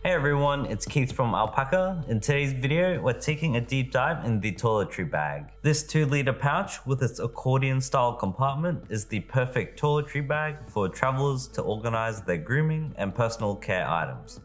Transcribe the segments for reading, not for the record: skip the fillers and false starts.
Hey everyone, it's Keith from ALPAKA. In today's video, we're taking a deep dive in the toiletry bag. This 2-liter pouch with its accordion-style compartment is the perfect toiletry bag for travelers to organize their grooming and personal care items.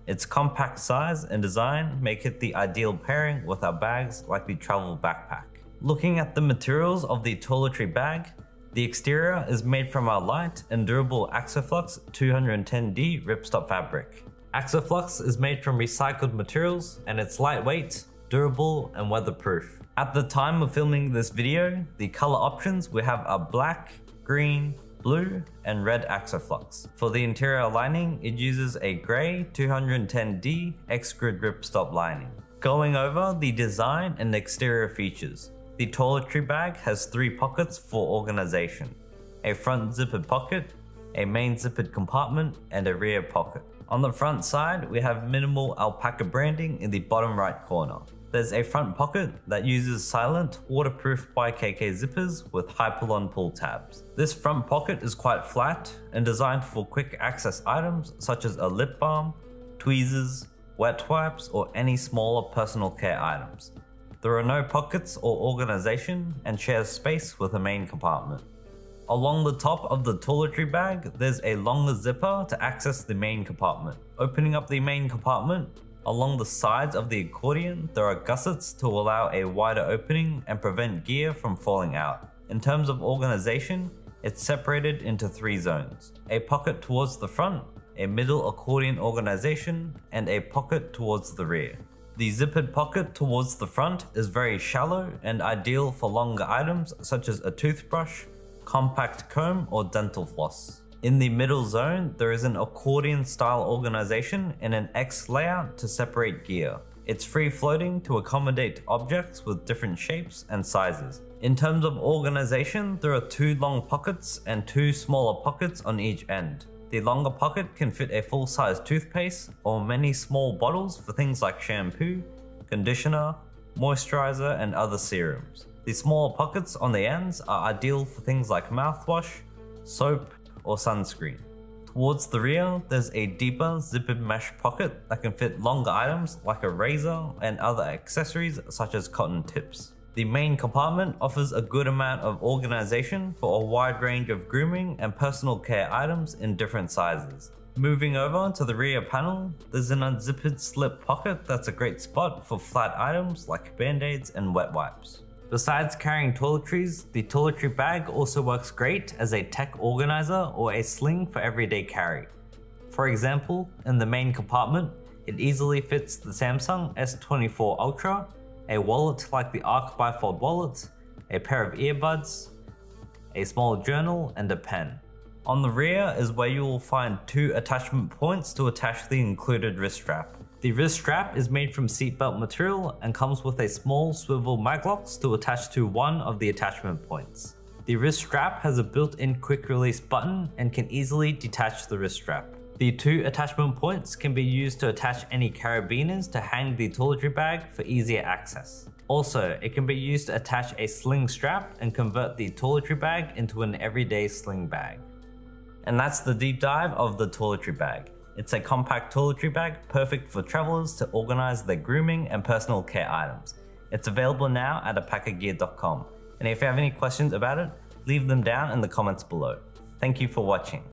Its compact size and design make it the ideal pairing with our bags like the travel backpack. Looking at the materials of the toiletry bag, the exterior is made from our light and durable Axoflux 210D ripstop fabric. Axoflux is made from recycled materials and it's lightweight, durable and weatherproof. At the time of filming this video, the color options we have are black, green, blue and red Axoflux. For the interior lining, it uses a grey 210D X-grid ripstop lining. Going over the design and exterior features. The toiletry bag has 3 pockets for organization. A front zippered pocket, a main zippered compartment and a rear pocket. On the front side, we have minimal ALPAKA branding in the bottom right corner. There's a front pocket that uses silent, waterproof YKK zippers with Hyperlon pull tabs. This front pocket is quite flat and designed for quick access items such as a lip balm, tweezers, wet wipes or any smaller personal care items. There are no pockets or organization and shares space with a main compartment. Along the top of the toiletry bag, there's a longer zipper to access the main compartment. Opening up the main compartment, along the sides of the accordion, there are gussets to allow a wider opening and prevent gear from falling out. In terms of organization, it's separated into 3 zones. A pocket towards the front, a middle accordion organization, and a pocket towards the rear. The zippered pocket towards the front is very shallow and ideal for longer items such as a toothbrush, compact comb or dental floss. In the middle zone, there is an accordion style organization and an X layout to separate gear. It's free floating to accommodate objects with different shapes and sizes. In terms of organization, there are 2 long pockets and 2 smaller pockets on each end. The longer pocket can fit a full-size toothpaste or many small bottles for things like shampoo, conditioner, moisturizer and other serums. The smaller pockets on the ends are ideal for things like mouthwash, soap or sunscreen. Towards the rear, there's a deeper zippered mesh pocket that can fit longer items like a razor and other accessories such as cotton tips. The main compartment offers a good amount of organization for a wide range of grooming and personal care items in different sizes. Moving over to the rear panel, there's an unzippered slip pocket that's a great spot for flat items like band-aids and wet wipes. Besides carrying toiletries, the toiletry bag also works great as a tech organizer or a sling for everyday carry. For example, in the main compartment, it easily fits the Samsung S24 Ultra, a wallet like the Arc bifold wallet, a pair of earbuds, a small journal and a pen. On the rear is where you will find 2 attachment points to attach the included wrist strap. The wrist strap is made from seatbelt material and comes with a small swivel maglocks to attach to one of the attachment points. The wrist strap has a built-in quick release button and can easily detach the wrist strap. The 2 attachment points can be used to attach any carabiners to hang the toiletry bag for easier access. Also, it can be used to attach a sling strap and convert the toiletry bag into an everyday sling bag. And that's the deep dive of the toiletry bag. It's a compact toiletry bag perfect for travelers to organize their grooming and personal care items. It's available now at alpakagear.com. And if you have any questions about it, leave them down in the comments below. Thank you for watching.